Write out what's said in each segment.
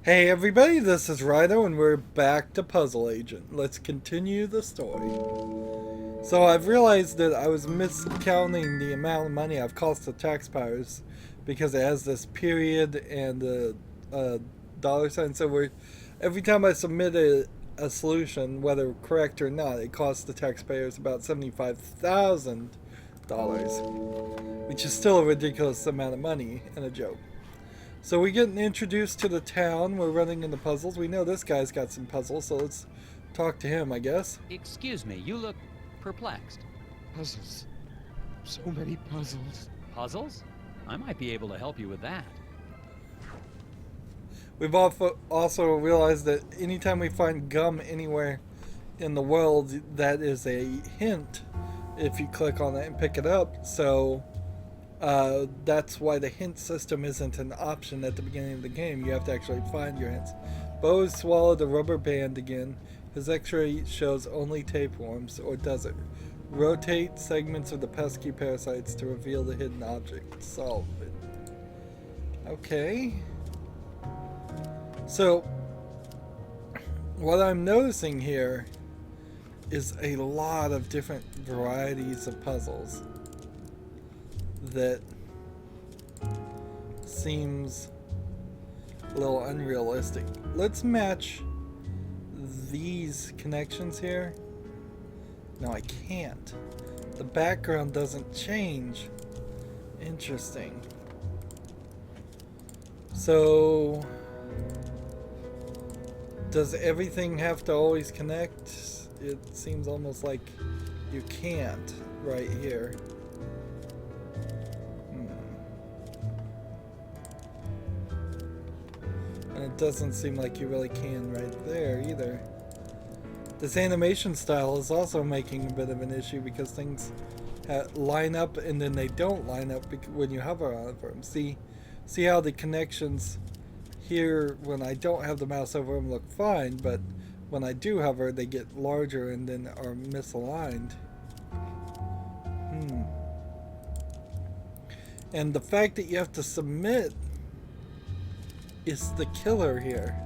Hey everybody, this is Rydo and we're back to Puzzle Agent. Let's continue the story. So I've realized that I was miscounting the amount of money I've cost the taxpayers because it has this period and a dollar sign. So every time I submit a solution, whether correct or not, it costs the taxpayers about $75,000, which is still a ridiculous amount of money and a joke. So we get introduced to the town. We're running into puzzles. We know this guy's got some puzzles, so let's talk to him, I guess. Excuse me, you look perplexed. Puzzles. So many puzzles. Puzzles? I might be able to help you with that. We've also realized that anytime we find gum anywhere in the world, that is a hint if you click on it and pick it up. So that's why the hint system isn't an option at the beginning of the game. You have to actually find your hints. Bo has swallowed a rubber band again. His x-ray shows only tapeworms, or does it? Rotate segments of the pesky parasites to reveal the hidden object. Solve it. Okay. So, what I'm noticing here is a lot of different varieties of puzzles that seems a little unrealistic. Let's match these connections here. No, I can't. The background doesn't change. Interesting. So, does everything have to always connect? It seems almost like you can't right here. And it doesn't seem like you really can right there either. This animation style is also making a bit of an issue because things line up and then they don't line up when you hover on them. See how the connections here when I don't have the mouse over them look fine, but when I do hover they get larger and then are misaligned. And the fact that you have to submit is the killer here.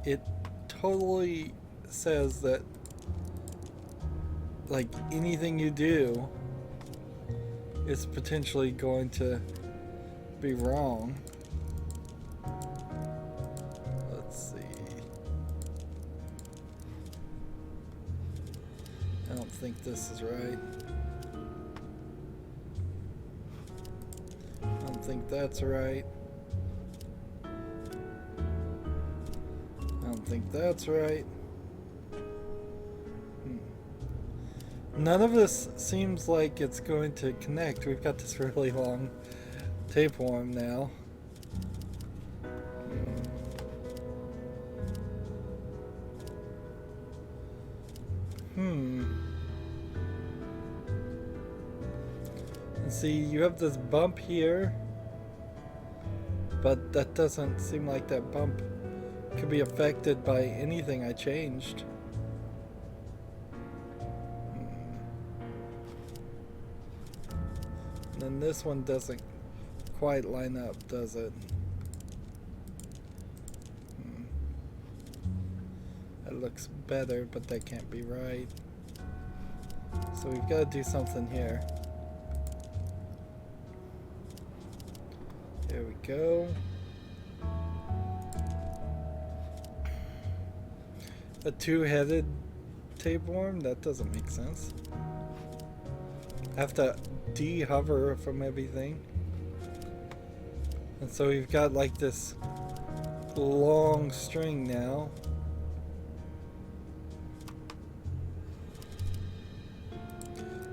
It totally says that like anything you do is potentially going to be wrong. Let's see. I don't think this is right. I don't think that's right. I don't think that's right. None of this seems like it's going to connect. We've got this really long tapeworm now. And see, you have this bump here, but that doesn't seem like that bump could be affected by anything I changed. And then this one doesn't quite line up, does it? That looks better, but that can't be right. So we've got to do something here. There we go. A two-headed tapeworm? That doesn't make sense. I have to de-hover from everything. And so we've got like this long string now.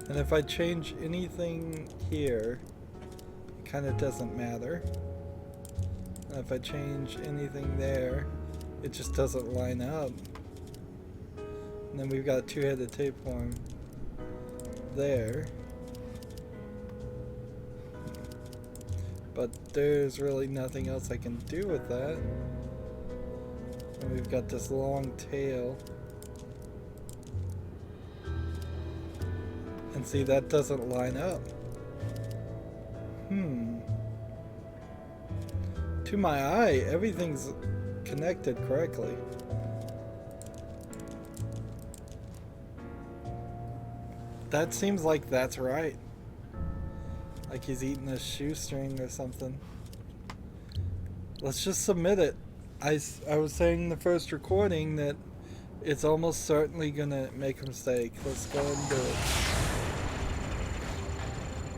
And if I change anything here, it kind of doesn't matter. And if I change anything there, it just doesn't line up. And then we've got a two-headed tapeworm there. But there's really nothing else I can do with that. And we've got this long tail. And see, that doesn't line up. To my eye, everything's connected correctly. That seems like that's right. Like he's eating a shoestring or something. Let's just submit it. I was saying in the first recording that it's almost certainly gonna make a mistake. Let's go ahead and do it.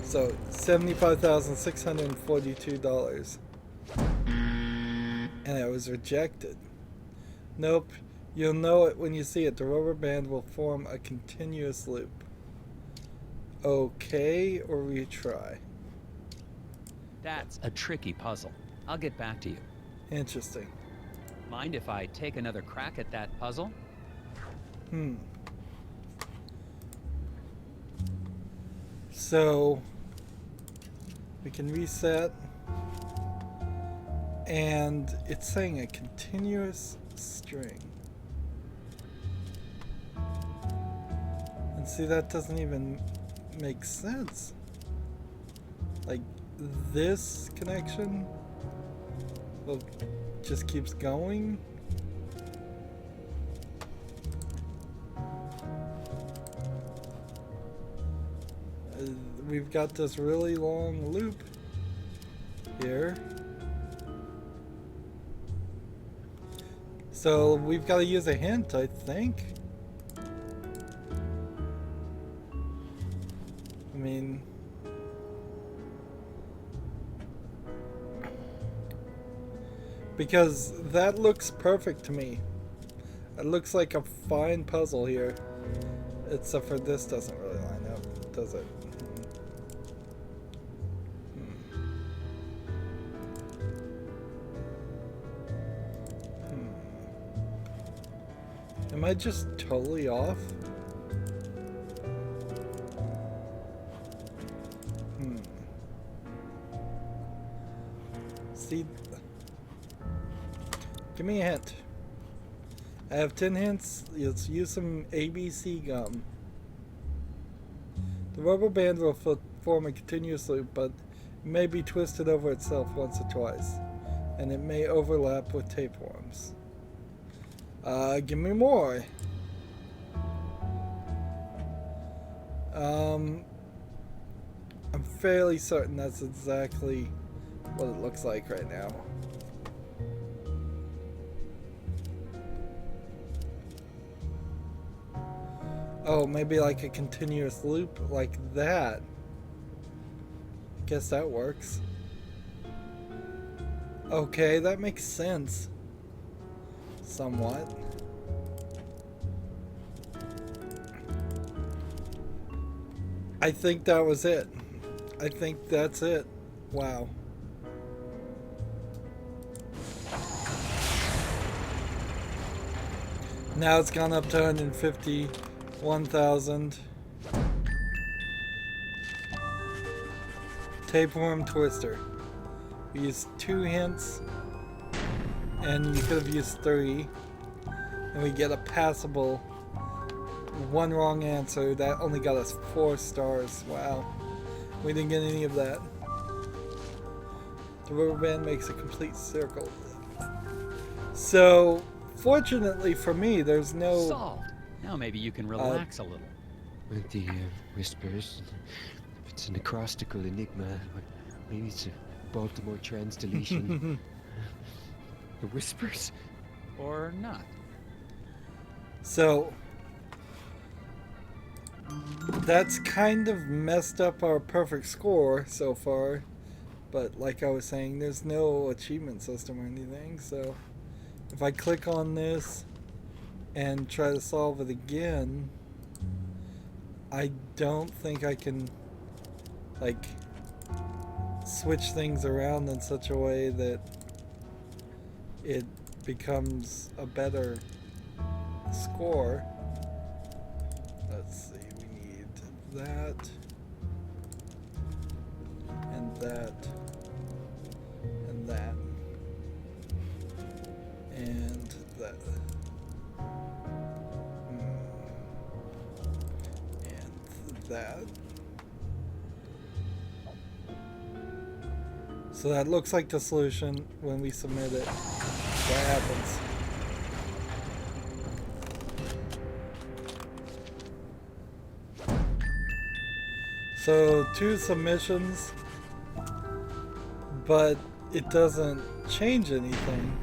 So, $75,642. And it was rejected. Nope. You'll know it when you see it. The rubber band will form a continuous loop. Okay, or retry. That's a tricky puzzle. I'll get back to you. Interesting. Mind if I take another crack at that puzzle? So we can reset, and it's saying a continuous string. And see, that doesn't even make sense. Like this connection, well, just keeps going. We've got this really long loop here. So we've got to use a hint, I think. I mean, because that looks perfect to me. It looks like a fine puzzle here. Except for this doesn't really line up, does it? Am I just totally off? See, give me a hint. I have 10 hints. Let's use some ABC gum. The rubber band will form a continuous loop, but it may be twisted over itself once or twice, and it may overlap with tapeworms. Give me more. I'm fairly certain that's exactly what it looks like right now. Oh, maybe like a continuous loop like that. Guess that works. Okay, that makes sense. Somewhat. I think that was it. I think that's it. Wow. Now it's gone up to 151,000. Tapeworm twister. We used 2 hints, and you could have used 3, and we get a passable 1 wrong answer. That only got us 4 stars. Wow. We didn't get any of that. The rubber band makes a complete circle. So, fortunately for me, there's no... Solved. Now maybe you can relax a little. With the whispers, it's an acrostical enigma. Maybe it's a Baltimore trans-deletion. The whispers? Or not. So, that's kind of messed up our perfect score so far. But like I was saying, there's no achievement system or anything. So, if I click on this and try to solve it again, I don't think I can, like, switch things around in such a way that it becomes a better score. Let's see, we need that and that and that and that and that. So that looks like the solution when we submit it. What happens? So 2 submissions, but it doesn't change anything.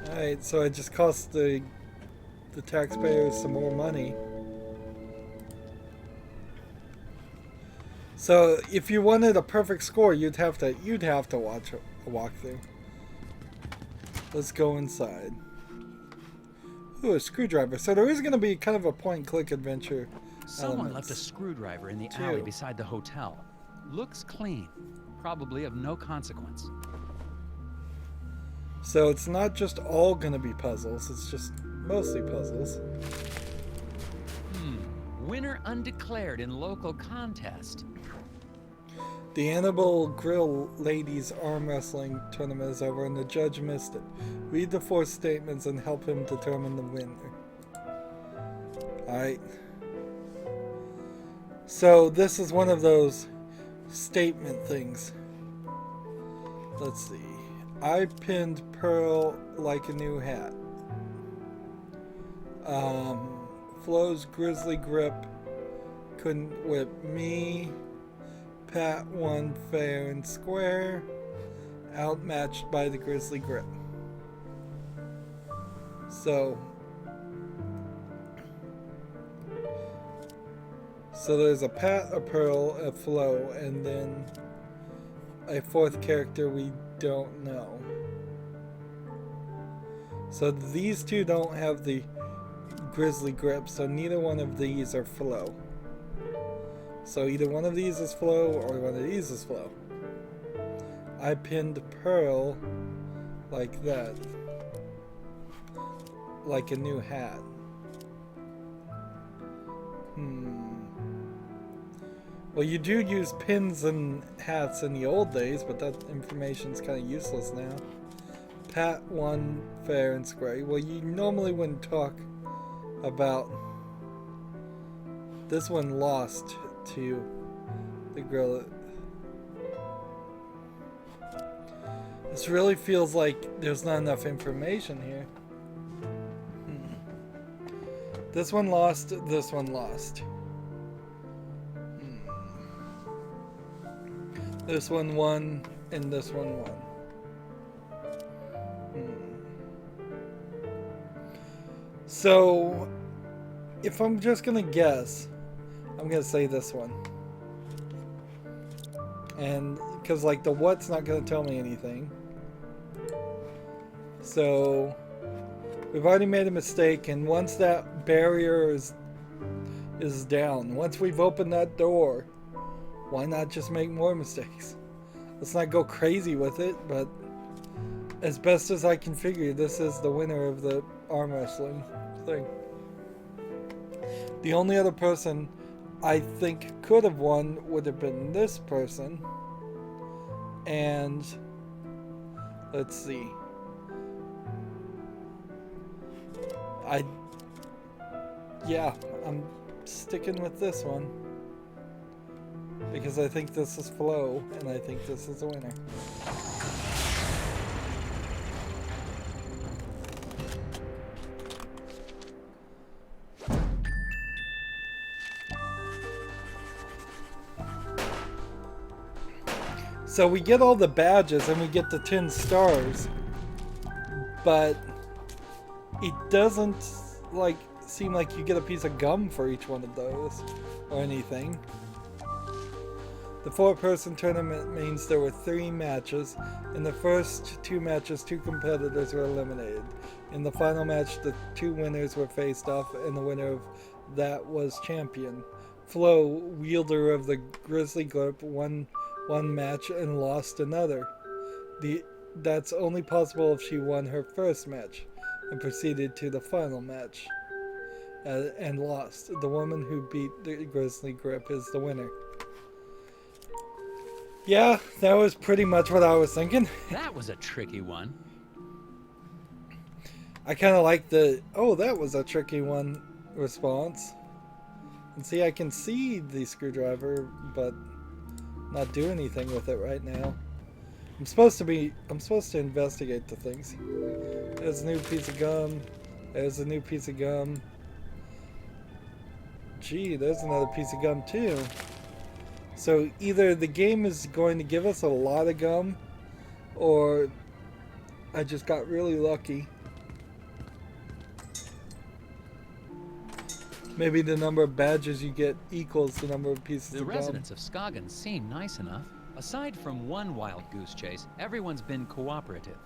Alright, so it just costs the taxpayers some more money. So if you wanted a perfect score, you'd have to watch a walkthrough. Let's go inside. Ooh, a screwdriver. So there is going to be kind of a point-and-click adventure. Someone left a screwdriver in the alley beside the hotel. Looks clean. Probably of no consequence. So it's not just all going to be puzzles. It's just mostly puzzles. Winner undeclared in local contest. The Annable Grill Ladies Arm Wrestling Tournament is over and the judge missed it. Read the 4 statements and help him determine the winner. Alright. So this is one of those statement things. Let's see. I pinned Pearl like a new hat. Flo's grizzly grip couldn't whip me. Pat won fair and square. Outmatched by the grizzly grip. So there's a Pat, a Pearl, a Flo, and then a 4th character we don't know. So these 2 don't have the grizzly grip, so neither one of these are Flo. So either one of these is Flo or one of these is Flo. I pinned Pearl like that. Like a new hat. Well, you do use pins and hats in the old days, but that information's kind of useless now. Pat won fair and square. Well, you normally wouldn't talk about... This one lost to the girl. This really feels like there's not enough information here. This one lost, this one lost. This one won, and this one won. So, if I'm just gonna guess, I'm gonna say this one. And, because like the what's not gonna tell me anything. So, we've already made a mistake, and once that barrier is down, once we've opened that door, why not just make more mistakes? Let's not go crazy with it, but as best as I can figure, this is the winner of the arm wrestling thing. The only other person I think could have won would have been this person. And let's see. I'm sticking with this one. Because I think this is Flo, and I think this is the winner. So we get all the badges and we get the 10 stars, but it doesn't seem like you get a piece of gum for each one of those or anything. The 4-person tournament means there were 3 matches. In the first 2 matches, 2 competitors were eliminated. In the final match, the 2 winners were faced off, and the winner of that was champion. Flo, wielder of the grizzly grip, won one match and lost another. That's only possible if she won her first match and proceeded to the final match and lost. The woman who beat the grizzly grip is the winner. Yeah, that was pretty much what I was thinking. That was a tricky one. I kind of like the, oh, that was a tricky one response. And see, I can see the screwdriver, but not do anything with it right now. I'm supposed to investigate the things. There's a new piece of gum. There's a new piece of gum. Gee, there's another piece of gum too. So either the game is going to give us a lot of gum, or I just got really lucky. Maybe the number of badges you get equals the number of pieces of gum. The residents of Scoggins seem nice enough. Aside from one wild goose chase, everyone's been cooperative.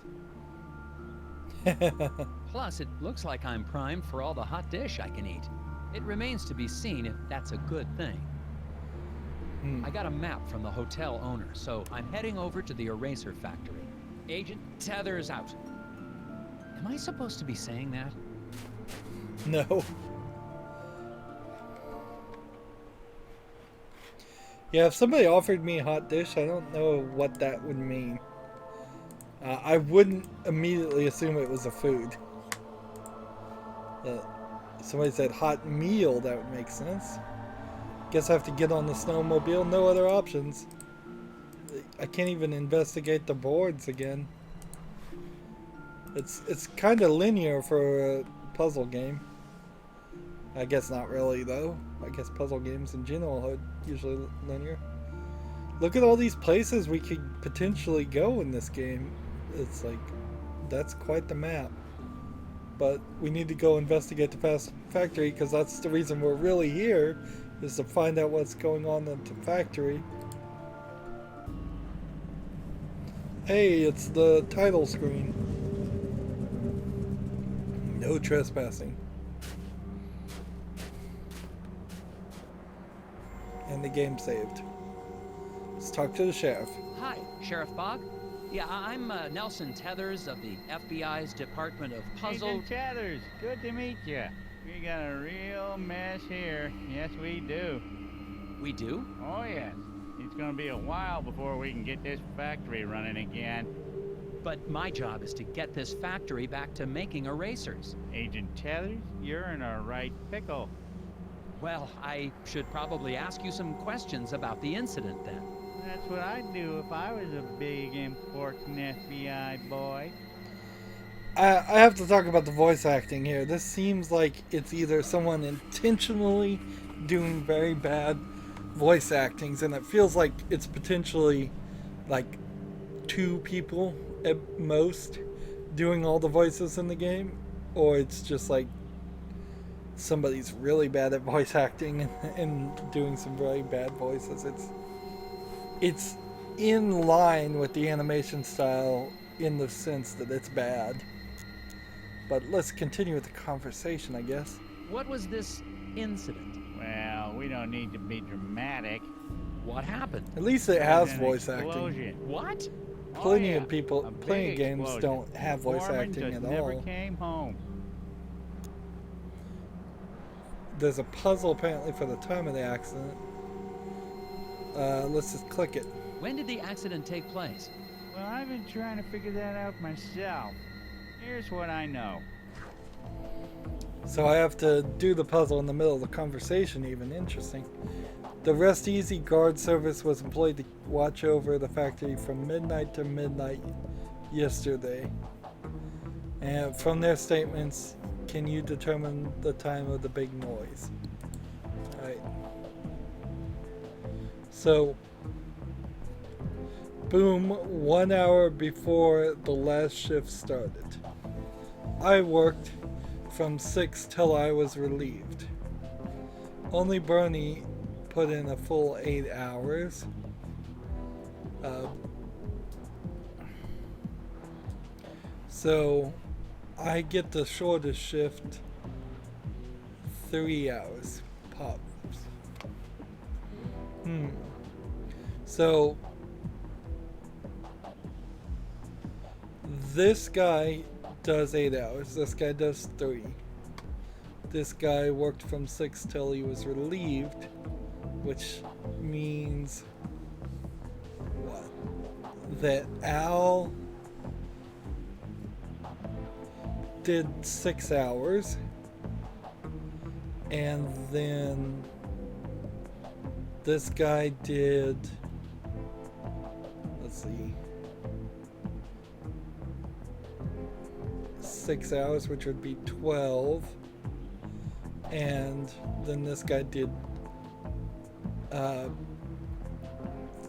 Plus, it looks like I'm primed for all the hot dish I can eat. It remains to be seen if that's a good thing. I got a map from the hotel owner, so I'm heading over to the eraser factory. Agent Tethers out. Am I supposed to be saying that? No. Yeah, if somebody offered me a hot dish, I don't know what that would mean. I wouldn't immediately assume it was a food. Somebody said hot meal, that would make sense. Guess I have to get on the snowmobile, no other options. I can't even investigate the boards again. It's kind of linear for a puzzle game. I guess not really though. I guess puzzle games in general are usually linear. Look at all these places we could potentially go in this game. It's like, that's quite the map. But we need to go investigate the factory because that's the reason we're really here, is to find out what's going on at the factory. Hey, it's the title screen. No trespassing. And the game saved. Let's talk to the sheriff. Hi, Sheriff Bog. Yeah, I'm Nelson Tethers of the FBI's Department of Puzzle... Agent Tethers, good to meet you. We got a real mess here. Yes, we do. We do? Oh, yes. It's gonna be a while before we can get this factory running again. But my job is to get this factory back to making erasers. Agent Tethers, you're in a right pickle. Well, I should probably ask you some questions about the incident then. That's what I'd do if I was a big, important FBI boy. I have to talk about the voice acting here. This seems like it's either someone intentionally doing very bad voice actings, and it feels like it's potentially like 2 people at most doing all the voices in the game, or it's just like somebody's really bad at voice acting and doing some very bad voices. It's in line with the animation style in the sense that it's bad. But let's continue with the conversation, I guess. What was this incident? Well, we don't need to be dramatic. What happened? At least it has voice acting. Explosion. What? Plenty Oh, of people, a plenty of big games explosion. don't have voice Foreman acting just at never all. came home. There's a puzzle apparently for the time of the accident. Let's just click it. When did the accident take place? Well, I've been trying to figure that out myself. Here's what I know. So I have to do the puzzle in the middle of the conversation even. Interesting. The Rest Easy guard service was employed to watch over the factory from midnight to midnight yesterday. And from their statements, can you determine the time of the big noise? Alright. So, boom, 1 hour before the last shift started. I worked from 6 till I was relieved. Only Bernie put in a full 8 hours. So I get the shortest shift, 3 hours pops. So this guy does 8 hours. This guy does 3. This guy worked from 6 till he was relieved, which means what? That Al did 6 hours, and then this guy did 6 hours, which would be 12. And then this guy did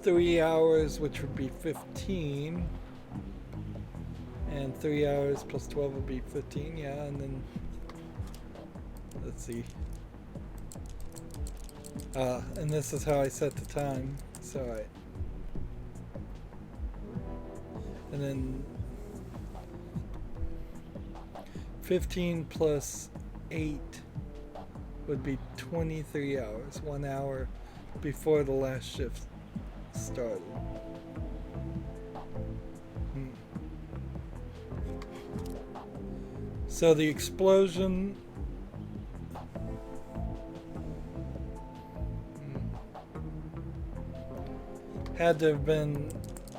3 hours, which would be 15. And 3 hours plus 12 would be 15, yeah, and then let's see. And this is how I set the time. So and then 15 plus 8 would be 23 hours, 1 hour before the last shift started. So the explosion had to have been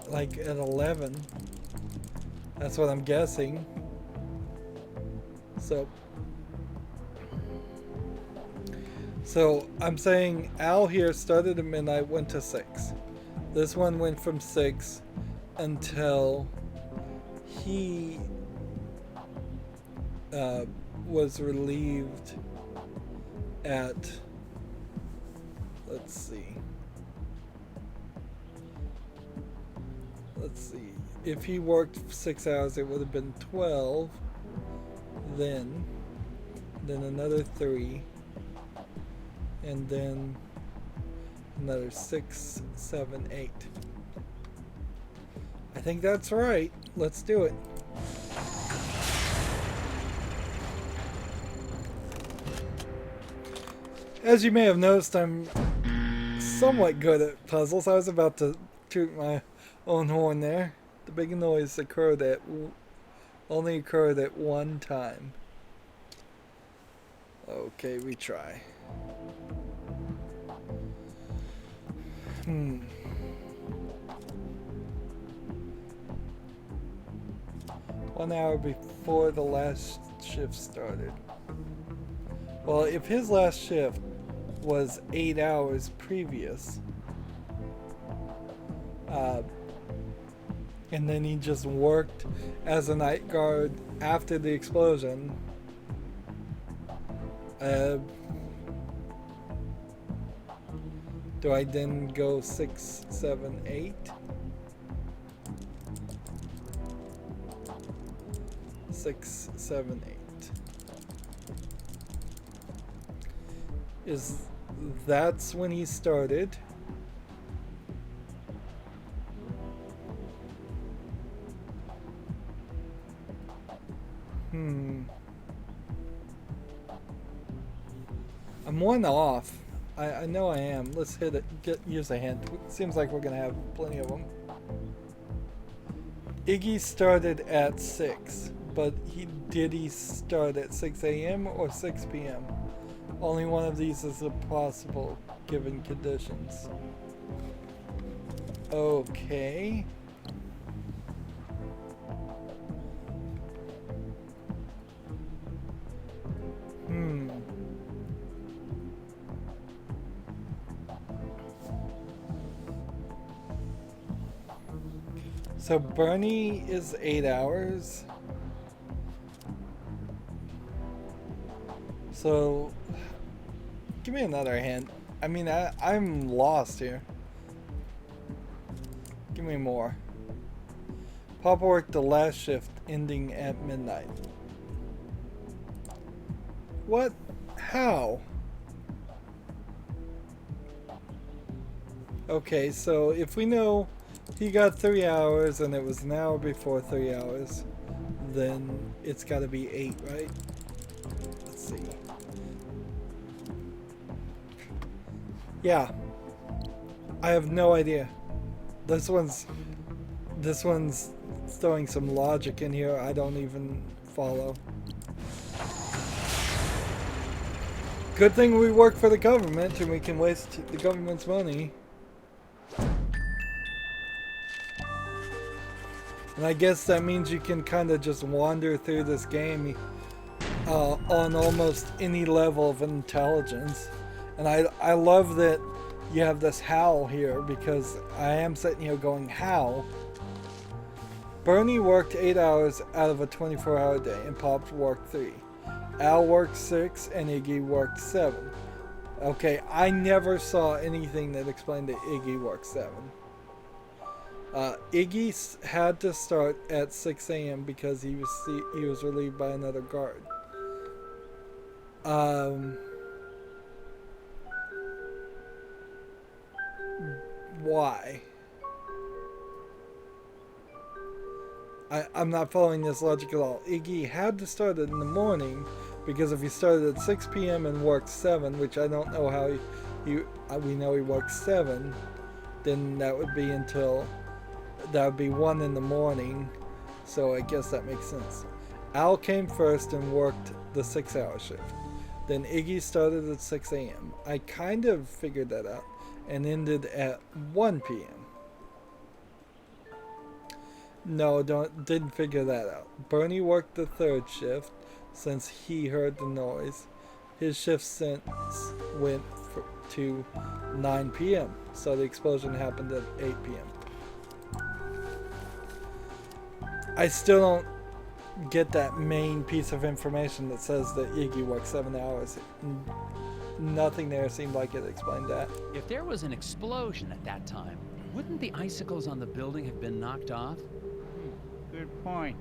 like at 11. That's what I'm guessing. So I'm saying Al here started at midnight, went to 6. This one went from 6 until he was relieved at, let's see, if he worked 6 hours it would have been 12, then another 3, and then another 6, 7, 8. I think that's right. Let's do it. As you may have noticed, I'm somewhat good at puzzles. I was about to toot my own horn there. The big noise only occurred at one time. Okay, we try. 1 hour before the last shift started. Well, if his last shift was 8 hours previous, and then he just worked as a night guard after the explosion, do I then go 6, 7, 8? 6, 7, 8. That's when he started. I'm one off. I know I am. Let's hit it. Use a hint. Seems like we're gonna have plenty of them. Iggy started at 6, but did he start at 6 a.m. or 6 p.m.? Only one of these is possible given conditions. Okay. So Bernie is 8 hours. So give me another hint. I mean, I'm lost here. Give me more. Papa worked the last shift ending at midnight. What? How? Okay, so if we know he got 3 hours and it was an hour before 3 hours, then it's got to be 8, right? Let's see. Yeah. I have no idea. This one's throwing some logic in here I don't even follow. Good thing we work for the government and we can waste the government's money. And I guess that means you can kind of just wander through this game on almost any level of intelligence. And I love that you have this how here, because I am sitting here going, how? Bernie worked 8 hours out of a 24-hour day, and Pops worked 3. Al worked 6, and Iggy worked 7. Okay, I never saw anything that explained that Iggy worked 7. Iggy had to start at 6 a.m. because he was relieved by another guard. Why? I'm not following this logic at all. Iggy had to start it in the morning because if he started at 6 p.m. and worked 7, which I don't know how we know he worked 7, then that would be 1 in the morning, so I guess that makes sense. Al came first and worked the 6-hour shift. Then Iggy started at 6 a.m. I kind of figured that out and ended at 1 p.m. No, didn't figure that out. Bernie worked the 3rd shift since he heard the noise. His shift since went to 9 p.m. So the explosion happened at 8 p.m. I still don't get that main piece of information that says that Iggy worked 7 hours. Nothing there seemed like it explained that. If there was an explosion at that time, wouldn't the icicles on the building have been knocked off? Good point.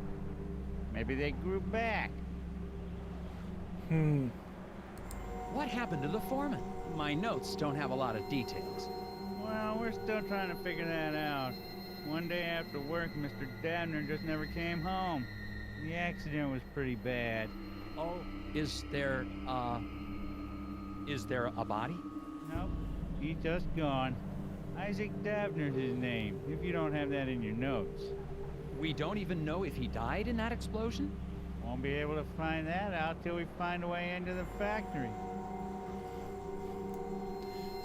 Maybe they grew back. What happened to the foreman? My notes don't have a lot of details. Well, we're still trying to figure that out. One day after work, Mr. Dabner just never came home. The accident was pretty bad. Oh, is there a body? Nope, he's just gone. Isaac Dabner's his name, if you don't have that in your notes. We don't even know if he died in that explosion? Won't be able to find that out till we find a way into the factory.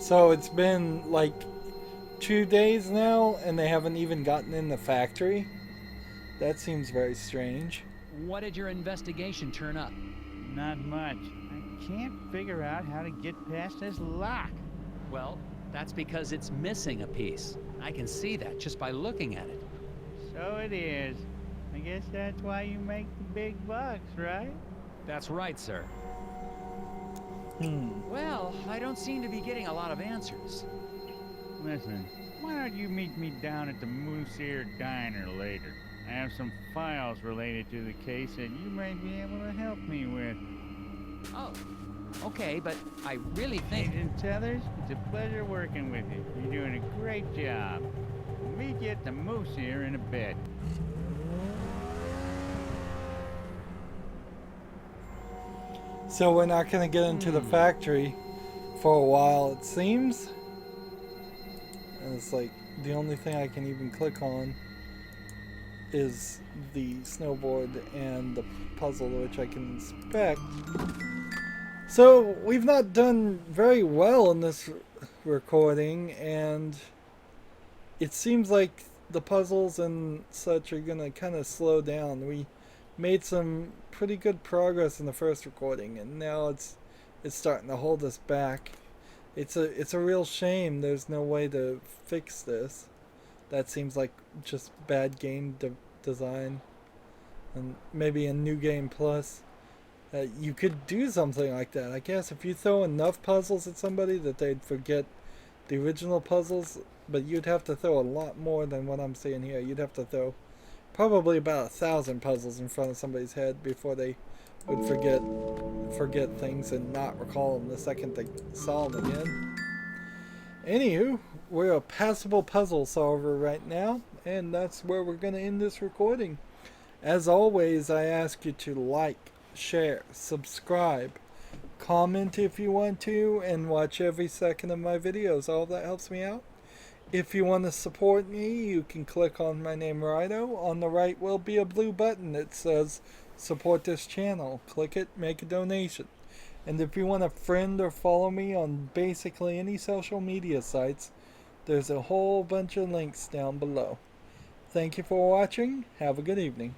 So it's been like 2 days now and they haven't even gotten in the factory? That seems very strange. What did your investigation turn up? Not much. I can't figure out how to get past this lock. Well, that's because it's missing a piece. I can see that just by looking at it. So it is. I guess that's why you make the big bucks, right? That's right, sir. Well, I don't seem to be getting a lot of answers. Listen, why don't you meet me down at the Moose Ear Diner later? I have some files related to the case that you might be able to help me with. Oh, okay, but I really think... Agent Tethers, it's a pleasure working with you. You're doing a great job. I'll meet you at the Moose Ear in a bit. So we're not going to get into the factory for a while, it seems. And it's like the only thing I can even click on is the snowboard and the puzzle, which I can inspect. So we've not done very well in this recording, and it seems like the puzzles and such are going to kind of slow down. We made some pretty good progress in the first recording, and now it's starting to hold us back. It's a real shame there's no way to fix this. That seems like just bad game design, and maybe a new game plus. You could do something like that, I guess, if you throw enough puzzles at somebody that they'd forget the original puzzles, but you'd have to throw a lot more than what I'm seeing here. You'd have to throw probably about 1,000 puzzles in front of somebody's head before they would forget things and not recall them the second they saw them again. Anywho, we're a passable puzzle solver right now, and that's where we're going to end this recording. As always, I ask you to like, share, subscribe, comment if you want to, and watch every second of my videos. All that helps me out. If you want to support me, you can click on my name, Rydo. On the right will be a blue button that says support this channel. Click it, make a donation. And if you want to friend or follow me on basically any social media sites, there's a whole bunch of links down below. Thank you for watching. Have a good evening.